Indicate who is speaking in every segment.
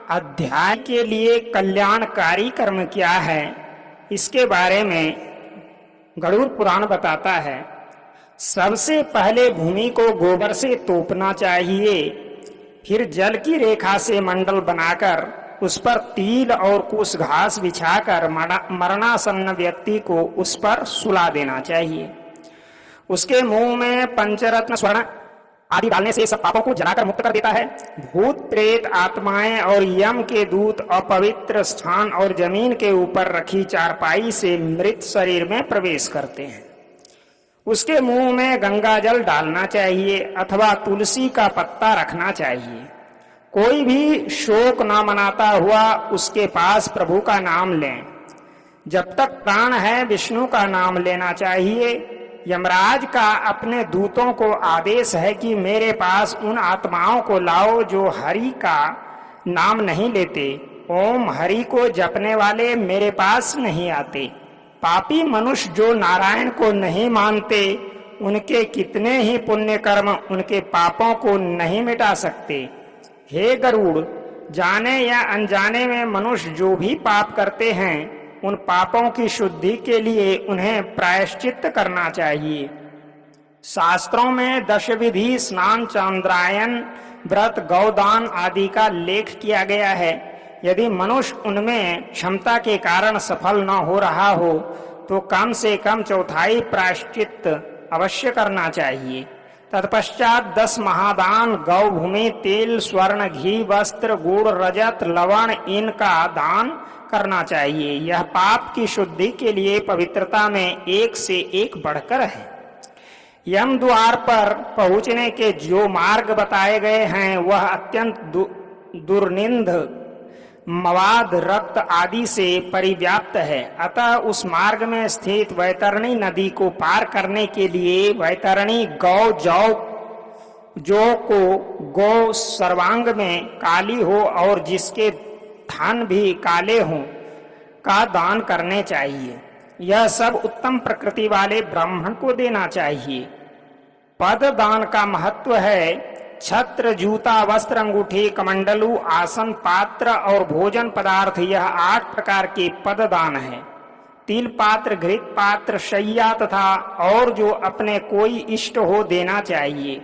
Speaker 1: अध्याय के लिए कल्याणकारी कर्म क्या है, इसके बारे में गरुड़ पुराण बताता है। सबसे पहले भूमि को गोबर से तोपना चाहिए, फिर जल की रेखा से मंडल बनाकर उस पर तिल और कुछ घास बिछाकर मरणासन्न व्यक्ति को उस पर सुला देना चाहिए। उसके मुंह में पंचरत्न स्वर्ण आदि डालने से सब पापों को जलाकर मुक्त कर देता है। भूत प्रेत आत्माएं और यम के दूत अपवित्र स्थान और जमीन के ऊपर रखी चारपाई से मृत शरीर में प्रवेश करते हैं। उसके मुंह में गंगा जल डालना चाहिए अथवा तुलसी का पत्ता रखना चाहिए। कोई भी शोक न मनाता हुआ उसके पास प्रभु का नाम लें। जब तक प्राण है विष्णु का नाम लेना चाहिए। यमराज का अपने दूतों को आदेश है कि मेरे पास उन आत्माओं को लाओ जो हरि का नाम नहीं लेते। ओम हरि को जपने वाले मेरे पास नहीं आते। पापी मनुष्य जो नारायण को नहीं मानते, उनके कितने ही पुण्य कर्म उनके पापों को नहीं मिटा सकते। हे गरुड़, जाने या अनजाने में मनुष्य जो भी पाप करते हैं, उन पापों की शुद्धि के लिए उन्हें प्रायश्चित करना चाहिए। शास्त्रों में 10 विधि, स्नान, चांद्रायन, व्रत, गौदान आदि का लेख किया गया है। यदि मनुष्य उनमें क्षमता के कारण सफल न हो रहा हो तो कम से कम चौथाई प्रायश्चित अवश्य करना चाहिए। तत्पश्चात 10 महादान, गौ भूमि, तेल, स्वर्ण, घी, वस्त्र, गुड़, रजत, लवण इनका दान करना चाहिए। यह पाप की शुद्धि के लिए पवित्रता में एक से एक बढ़कर है। यम द्वार पर पहुंचने के जो मार्ग बताए गए हैं वह अत्यंत दुर्निंद, मवाद, रक्त आदि से परिव्याप्त है। अतः उस मार्ग में स्थित वैतरणी नदी को पार करने के लिए वैतरणी गौ जो को गौ सर्वांग में काली हो और जिसके थान भी काले हों का दान करने चाहिए। यह सब उत्तम प्रकृति वाले ब्राह्मण को देना चाहिए। पद दान का महत्व है। छत्र, जूता, वस्त्र, अंगूठी, कमंडलू, आसन, पात्र और भोजन पदार्थ, यह 8 प्रकार के पद दान है। तिल पात्र, घृत पात्र, शैया तथा और जो अपने कोई इष्ट हो देना चाहिए।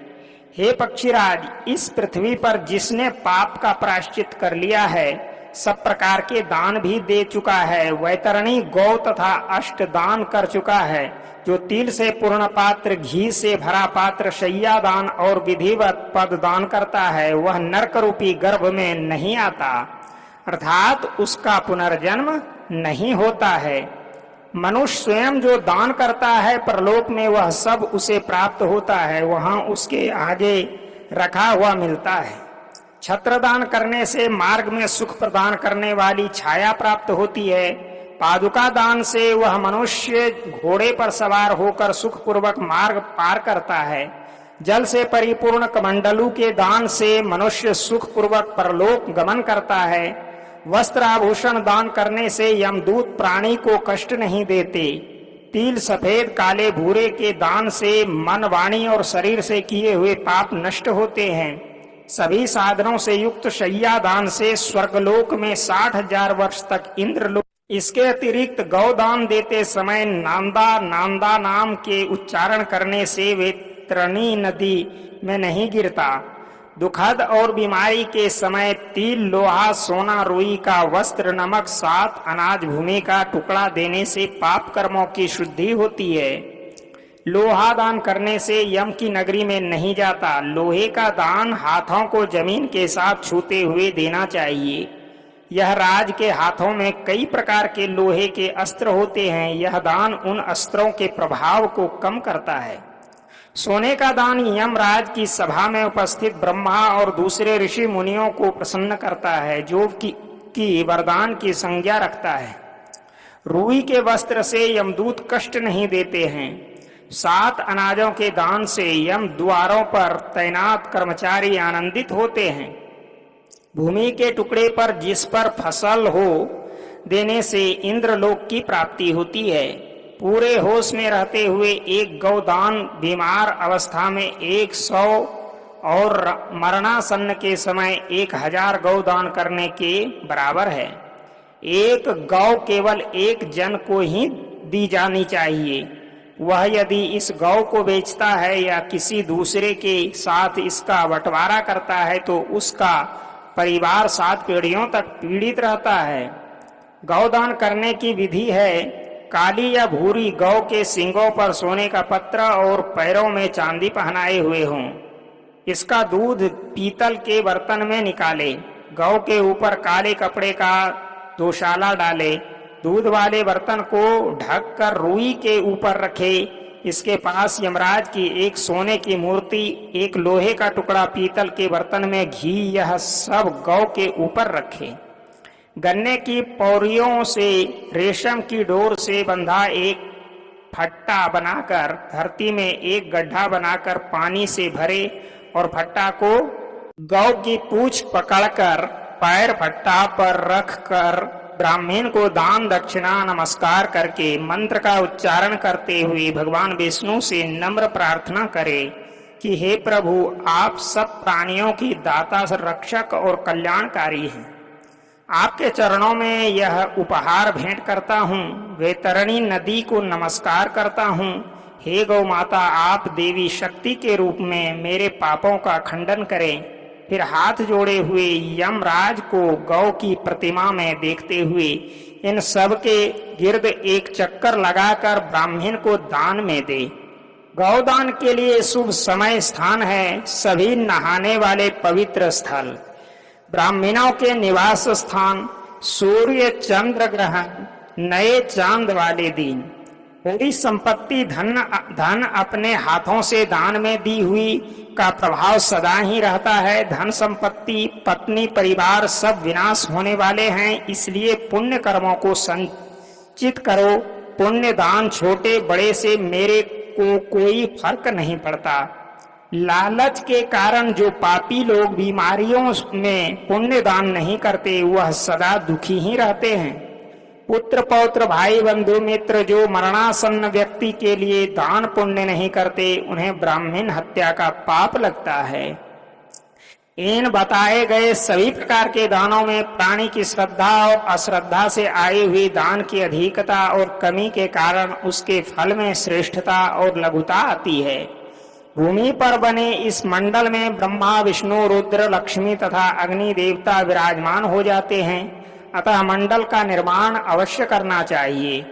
Speaker 1: हे पक्षीराज, इस पृथ्वी पर जिसने पाप का प्रायश्चित कर लिया है, सब प्रकार के दान भी दे चुका है। वैतरणी गौ तथा अष्ट दान कर चुका है। जो तिल से पूर्ण पात्र, घी से भरा पात्र, शैया दान और विधिवत पद दान करता है, वह नरक रूपी गर्भ में नहीं आता, अर्थात उसका पुनर्जन्म नहीं होता है। मनुष्य स्वयं जो दान करता है, परलोक में वह सब उसे प्राप्त होता है, वहां उसके आगे रखा हुआ मिलता है। छत्रदान करने से मार्ग में सुख प्रदान करने वाली छाया प्राप्त होती है। पादुका दान से वह मनुष्य घोड़े पर सवार होकर सुखपूर्वक मार्ग पार करता है। जल से परिपूर्ण कमंडलू के दान से मनुष्य सुखपूर्वक परलोक गमन करता है। वस्त्र आभूषण दान करने से यमदूत प्राणी को कष्ट नहीं देते। तिल, सफेद, काले, भूरे के दान से मन, वाणी और शरीर से किए हुए पाप नष्ट होते हैं। सभी साधनों से युक्त शैया दान से स्वर्गलोक में 60,000 वर्ष तक इंद्रलोक। इसके अतिरिक्त गौदान देते समय नांदा नाम के उच्चारण करने से वैतरणी नदी में नहीं गिरता। दुखद और बीमारी के समय तिल, लोहा, सोना, रुई का वस्त्र, नमक, 7 अनाज भूमि का टुकड़ा देने से पाप कर्मों की शुद्धि होती है। लोहा दान करने से यम की नगरी में नहीं जाता। लोहे का दान हाथों को जमीन के साथ छूते हुए देना चाहिए। यह राज के हाथों में कई प्रकार के लोहे के अस्त्र होते हैं। यह दान उन अस्त्रों के प्रभाव को कम करता है। सोने का दान यमराज की सभा में उपस्थित ब्रह्मा और दूसरे ऋषि मुनियों को प्रसन्न करता है, जो कि वरदान की संज्ञा रखता है। रुई के वस्त्र से यमदूत कष्ट नहीं देते हैं। 7 अनाजों के दान से यम द्वारों पर तैनात कर्मचारी आनंदित होते हैं। भूमि के टुकड़े पर जिस पर फसल हो देने से इंद्रलोक की प्राप्ति होती है। पूरे होश में रहते हुए एक गौदान बीमार अवस्था में 100 और मरणासन्न के समय 1000 गौ दान करने के बराबर है। एक गौ केवल एक जन को ही दी जानी चाहिए। वह यदि इस गौ को बेचता है या किसी दूसरे के साथ इसका बंटवारा करता है तो उसका परिवार 7 पीढ़ियों तक पीड़ित रहता है। गौदान करने की विधि है, काली या भूरी गौ के सींगों पर सोने का पत्र और पैरों में चांदी पहनाए हुए हों। इसका दूध पीतल के बर्तन में निकाले, गौ के ऊपर काले कपड़े का दोशाला डाले, दूध वाले बर्तन को ढककर रुई के ऊपर रखे। इसके पास यमराज की एक सोने की मूर्ति, एक लोहे का टुकड़ा पीतल के बर्तन में घी, यह सब गौ के ऊपर रखे। गन्ने की पौरियों से रेशम की डोर से बंधा एक फट्टा बनाकर धरती में एक गड्ढा बनाकर पानी से भरे और फट्टा को गौ की पूंछ पकड़कर पैर फट्टा पर रखकर ब्राह्मण को दान दक्षिणा नमस्कार करके मंत्र का उच्चारण करते हुए भगवान विष्णु से नम्र प्रार्थना करे कि हे प्रभु, आप सब प्राणियों की दाता, रक्षक और कल्याणकारी हैं। आपके चरणों में यह उपहार भेंट करता हूँ। वैतरणी नदी को नमस्कार करता हूँ। हे गौ माता, आप देवी शक्ति के रूप में मेरे पापों का खंडन करें। फिर हाथ जोड़े हुए यमराज को गौ की प्रतिमा में देखते हुए इन सब के गिर्द एक चक्कर लगाकर ब्राह्मण को दान में दे। गौदान के लिए शुभ समय स्थान है सभी नहाने वाले पवित्र स्थल, ब्राह्मणों के निवास स्थान, सूर्य चंद्र ग्रहण, नए चांद वाले दिन। पूरी संपत्ति धन अपने हाथों से दान में दी हुई का प्रभाव सदा ही रहता है। धन संपत्ति, पत्नी, परिवार सब विनाश होने वाले हैं, इसलिए पुण्य कर्मों को संचित करो। पुण्य दान छोटे बड़े से मेरे को कोई फर्क नहीं पड़ता। लालच के कारण जो पापी लोग बीमारियों में पुण्य दान नहीं करते वह सदा दुखी ही रहते हैं। पुत्र पौत्र भाई बंधु मित्र जो मरणासन्न व्यक्ति के लिए दान पुण्य नहीं करते उन्हें ब्राह्मण हत्या का पाप लगता है। इन बताए गए सभी प्रकार के दानों में प्राणी की श्रद्धा और अश्रद्धा से आई हुई दान की अधिकता और कमी के कारण उसके फल में श्रेष्ठता और लघुता आती है। भूमि पर बने इस मंडल में ब्रह्मा, विष्णु, रुद्र, लक्ष्मी तथा अग्नि देवता विराजमान हो जाते हैं, अतः मंडल का निर्माण अवश्य करना चाहिए।